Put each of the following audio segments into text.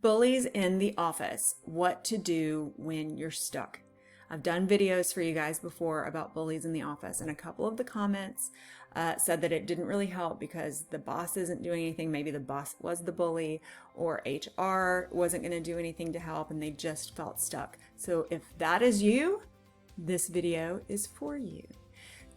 Bullies in the office, what to do when you're stuck. I've done videos for you guys before about bullies in the office, and a couple of the comments said that it didn't really help because the boss isn't doing anything. Maybe the boss was the bully, or HR wasn't going to do anything to help, and they just felt stuck. So if that is you, this video is for you.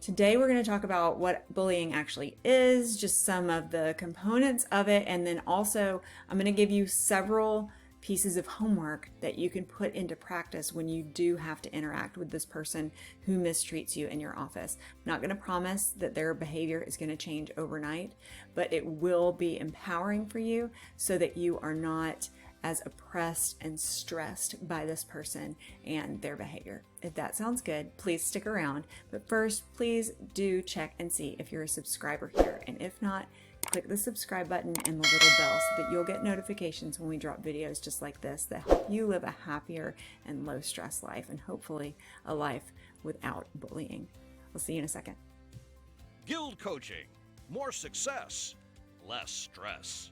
Today we're going to talk about what bullying actually is, just some of the components of it, and then also I'm going to give you several pieces of homework that you can put into practice when you do have to interact with this person who mistreats you in your office. I'm not going to promise that their behavior is going to change overnight, but it will be empowering for you so that you are not as oppressed and stressed by this person and their behavior. If that sounds good, please stick around. But first, please do check and see if you're a subscriber here. And if not, click the subscribe button and the little bell so that you'll get notifications when we drop videos just like this that help you live a happier and low stress life, and hopefully a life without bullying. We'll see you in a second. GILD Coaching. More success, less stress.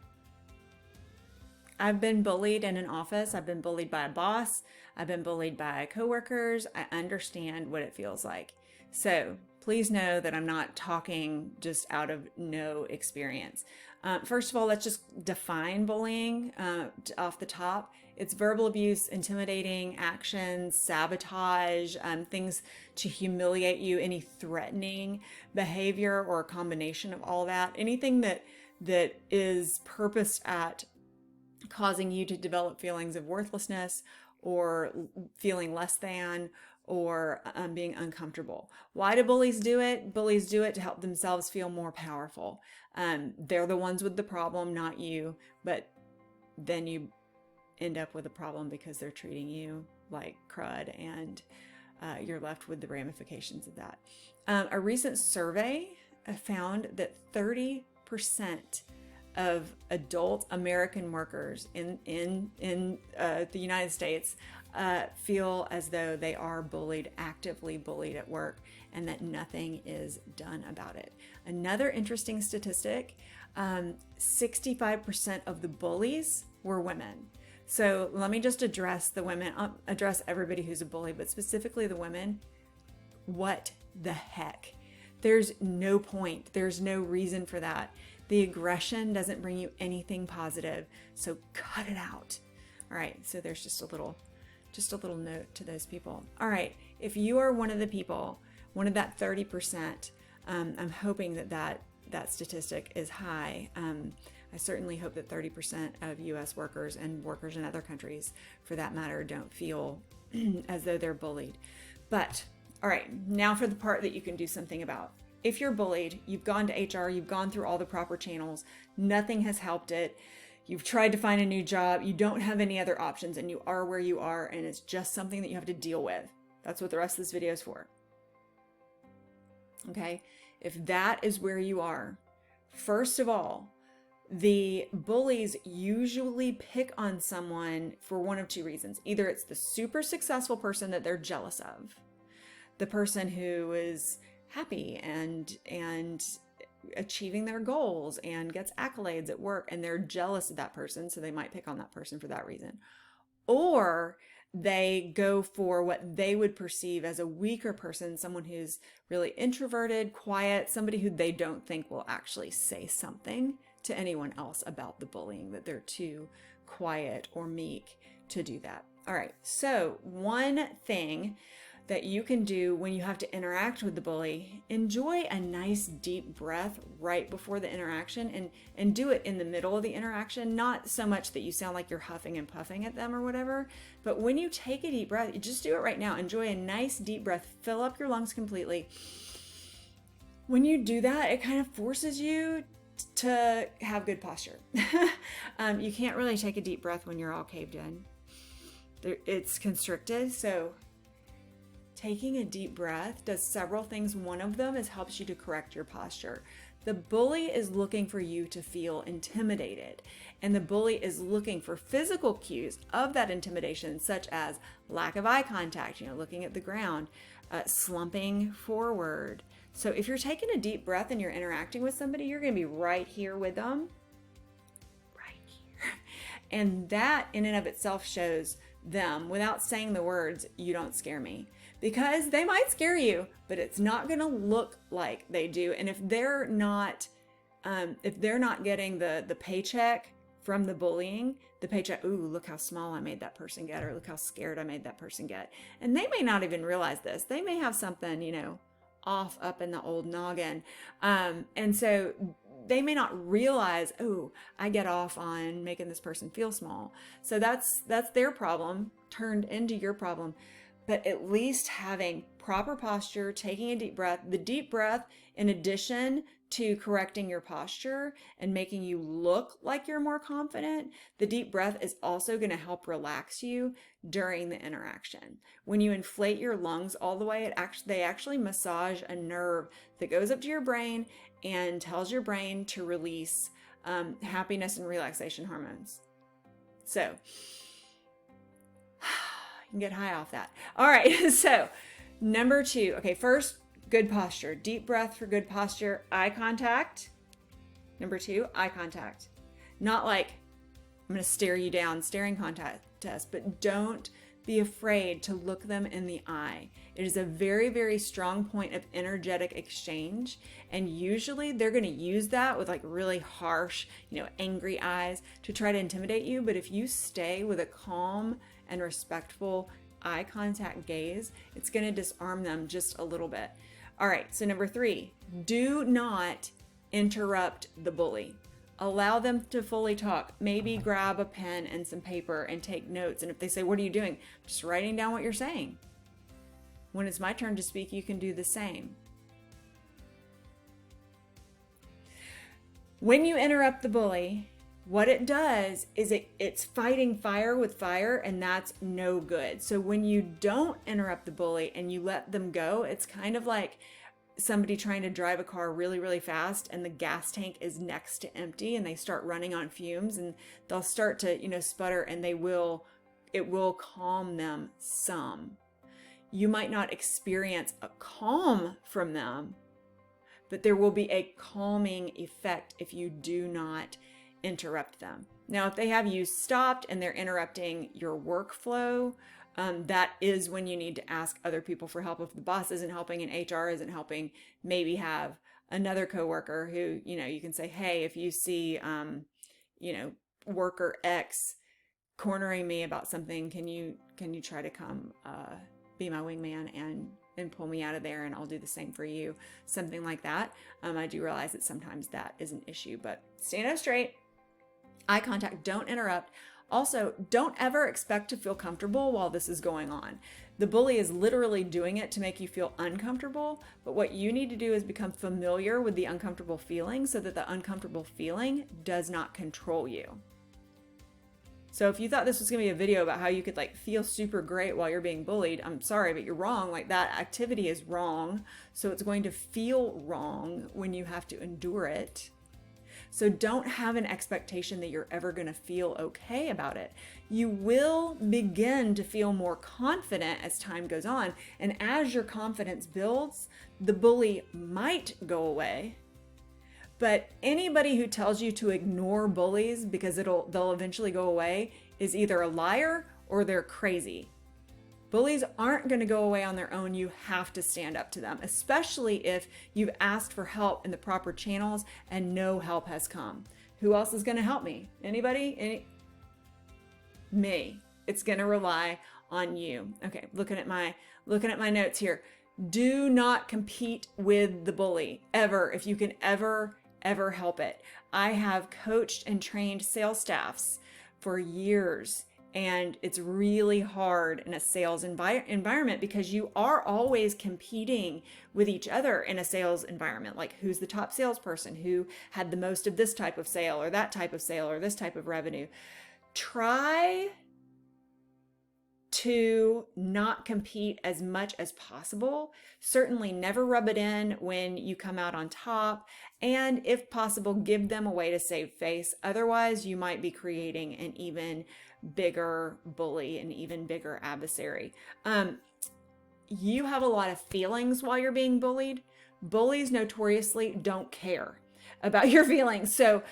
I've been bullied in an office. I've been bullied by a boss. I've been bullied by coworkers. I understand what it feels like. So please know that I'm not talking just out of no experience. First of all, let's just define bullying off the top. It's verbal abuse, intimidating actions, sabotage, things to humiliate you, any threatening behavior or a combination of all that. Anything that is purposed at causing you to develop feelings of worthlessness or feeling less than or being uncomfortable. Why do bullies do it? Bullies do it to help themselves feel more powerful. They're the ones with the problem, not you, but then you end up with a problem because they're treating you like crud, and you're left with the ramifications of that. A recent survey found that 30% of adult American workers in the United States feel as though they are bullied, actively bullied at work, and that nothing is done about it. Another interesting statistic, 65% of the bullies were women. So let me just address the women, address everybody who's a bully, but specifically the women. What the heck? There's no point. There's no reason for that. The aggression doesn't bring you anything positive, so cut it out. All right, so there's just a little note to those people. All right, if you are one of the people, one of that 30%, I'm hoping that statistic is high. I certainly hope that 30% of U.S. workers and workers in other countries, for that matter, don't feel as though they're bullied. But, all right, now for the part that you can do something about. If you're bullied, you've gone to HR, you've gone through all the proper channels, nothing has helped it, you've tried to find a new job, you don't have any other options, and you are where you are, and it's just something that you have to deal with. That's what the rest of this video is for. Okay? If that is where you are, first of all, the bullies usually pick on someone for one of two reasons. Either it's the super successful person that they're jealous of, the person who is happy and achieving their goals and gets accolades at work, and they're jealous of that person, so they might pick on that person for that reason. Or they go for what they would perceive as a weaker person, someone who's really introverted, quiet, somebody who they don't think will actually say something to anyone else about the bullying, that they're too quiet or meek to do that. All right, so one thing that you can do when you have to interact with the bully, enjoy a nice deep breath right before the interaction, and do it in the middle of the interaction, not so much that you sound like you're huffing and puffing at them or whatever, but when you take a deep breath, just do it right now. Enjoy a nice deep breath, fill up your lungs completely. When you do that, it kind of forces you to have good posture. You can't really take a deep breath when you're all caved in. It's constricted, so taking a deep breath does several things. One of them is helps you to correct your posture. The bully is looking for you to feel intimidated, and the bully is looking for physical cues of that intimidation, such as lack of eye contact, looking at the ground, slumping forward. So if you're taking a deep breath and you're interacting with somebody, you're going to be right here with them, right here, And that in and of itself shows them, without saying the words, you don't scare me. Because they might scare you, but it's not going to look like they do. And if they're not getting the paycheck from the bullying, the paycheck, ooh, look how small I made that person get, or look how scared I made that person get. And they may not even realize this. They may have something, off up in the old noggin. And so they may not realize, oh, I get off on making this person feel small. So that's their problem turned into your problem. But at least having proper posture, taking a deep breath, the deep breath, in addition to correcting your posture and making you look like you're more confident, the deep breath is also going to help relax you during the interaction. When you inflate your lungs all the way, they actually massage a nerve that goes up to your brain and tells your brain to release happiness and relaxation hormones. So you can get high off that. All right, so number 2. Okay, first, good posture. Deep breath for good posture. Eye contact. Number 2, eye contact. Not like, I'm going to stare you down, staring contest, but don't be afraid to look them in the eye. It is a very, very strong point of energetic exchange. And usually they're going to use that with like really harsh, angry eyes to try to intimidate you. But if you stay with a calm and respectful eye contact gaze, it's going to disarm them just a little bit. All right, so number 3, do not interrupt the bully. Allow them to fully talk. Maybe grab a pen and some paper and take notes. And if they say, what are you doing? Just writing down what you're saying. When it's my turn to speak, you can do the same. When you interrupt the bully, what it does is it's fighting fire with fire, and that's no good. So when you don't interrupt the bully and you let them go, it's kind of like somebody trying to drive a car really, really fast and the gas tank is next to empty and they start running on fumes, and they'll start to, sputter, and it will calm them some. You might not experience a calm from them, but there will be a calming effect if you do not interrupt them. Now, if they have you stopped and they're interrupting your workflow, that is when you need to ask other people for help. If the boss isn't helping and HR isn't helping, maybe have another coworker who, you can say, hey, if you see, worker X cornering me about something, can you try to come be my wingman and pull me out of there, and I'll do the same for you. Something like that. I do realize that sometimes that is an issue, but stand up straight. Eye contact, don't interrupt. Also, don't ever expect to feel comfortable while this is going on. The bully is literally doing it to make you feel uncomfortable, but what you need to do is become familiar with the uncomfortable feeling so that the uncomfortable feeling does not control you. So if you thought this was going to be a video about how you could feel super great while you're being bullied, I'm sorry, but you're wrong. That activity is wrong. So it's going to feel wrong when you have to endure it. So don't have an expectation that you're ever going to feel okay about it. You will begin to feel more confident as time goes on. And as your confidence builds, the bully might go away. But anybody who tells you to ignore bullies because they'll eventually go away is either a liar or they're crazy. Bullies aren't going to go away on their own. You have to stand up to them, especially if you've asked for help in the proper channels and no help has come. Who else is going to help me? Anybody? Me. It's going to rely on you. Okay, looking at my notes here. Do not compete with the bully ever, if you can ever help it. I have coached and trained sales staffs for years. And it's really hard in a sales environment because you are always competing with each other in a sales environment. Like, who's the top salesperson? Who had the most of this type of sale or that type of sale or this type of revenue? Try to not compete as much as possible. Certainly never rub it in when you come out on top. And if possible, give them a way to save face. Otherwise, you might be creating an even bigger bully, an even bigger adversary. You have a lot of feelings while you're being bullied. Bullies notoriously don't care about your feelings. So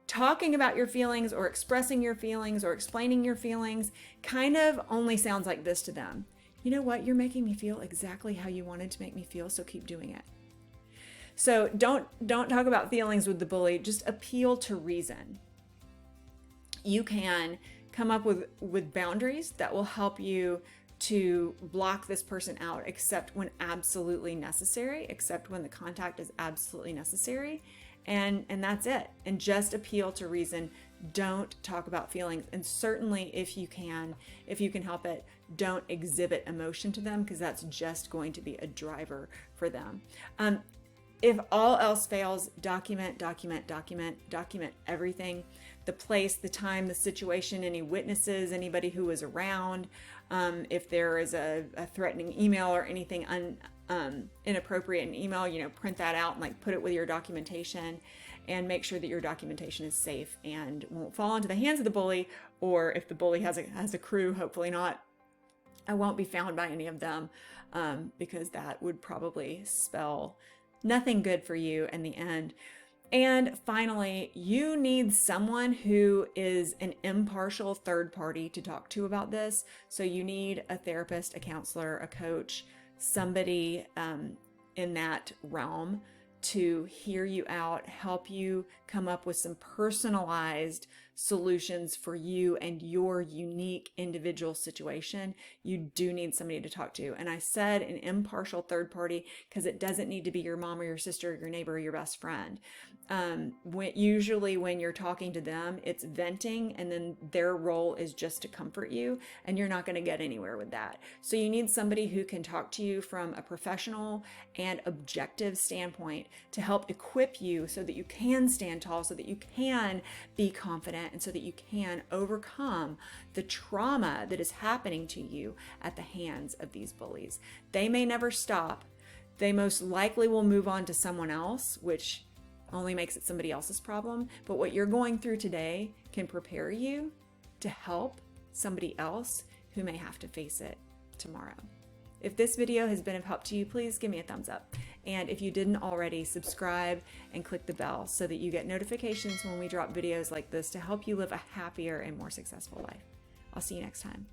talking about your feelings or expressing your feelings or explaining your feelings kind of only sounds like this to them. You know what? You're making me feel exactly how you wanted to make me feel, so keep doing it. So don't talk about feelings with the bully, just appeal to reason. You can come up with boundaries that will help you to block this person out, except when absolutely necessary, except when the contact is absolutely necessary. And that's it. And just appeal to reason. Don't talk about feelings. And certainly if you can help it, don't exhibit emotion to them, because that's just going to be a driver for them. If all else fails, document everything. The place, the time, the situation, any witnesses, anybody who was around. If there is a threatening email or anything inappropriate in email, print that out and like put it with your documentation, and make sure that your documentation is safe and won't fall into the hands of the bully. Or if the bully has a crew, hopefully not, I won't be found by any of them, because that would probably spell nothing good for you in the end. And finally, you need someone who is an impartial third party to talk to about this. So you need a therapist, a counselor, a coach, somebody in that realm to hear you out, help you come up with some personalized solutions for you and your unique individual situation. You do need somebody to talk to. And I said an impartial third party because it doesn't need to be your mom or your sister or your neighbor or your best friend. Usually when you're talking to them, it's venting, and then their role is just to comfort you, and you're not going to get anywhere with that. So you need somebody who can talk to you from a professional and objective standpoint to help equip you so that you can stand tall, so that you can be confident, and so that you can overcome the trauma that is happening to you at the hands of these bullies. They may never stop. They most likely will move on to someone else, which only makes it somebody else's problem. But what you're going through today can prepare you to help somebody else who may have to face it tomorrow. If this video has been of help to you, please give me a thumbs up. And if you didn't already, subscribe and click the bell so that you get notifications when we drop videos like this to help you live a happier and more successful life. I'll see you next time.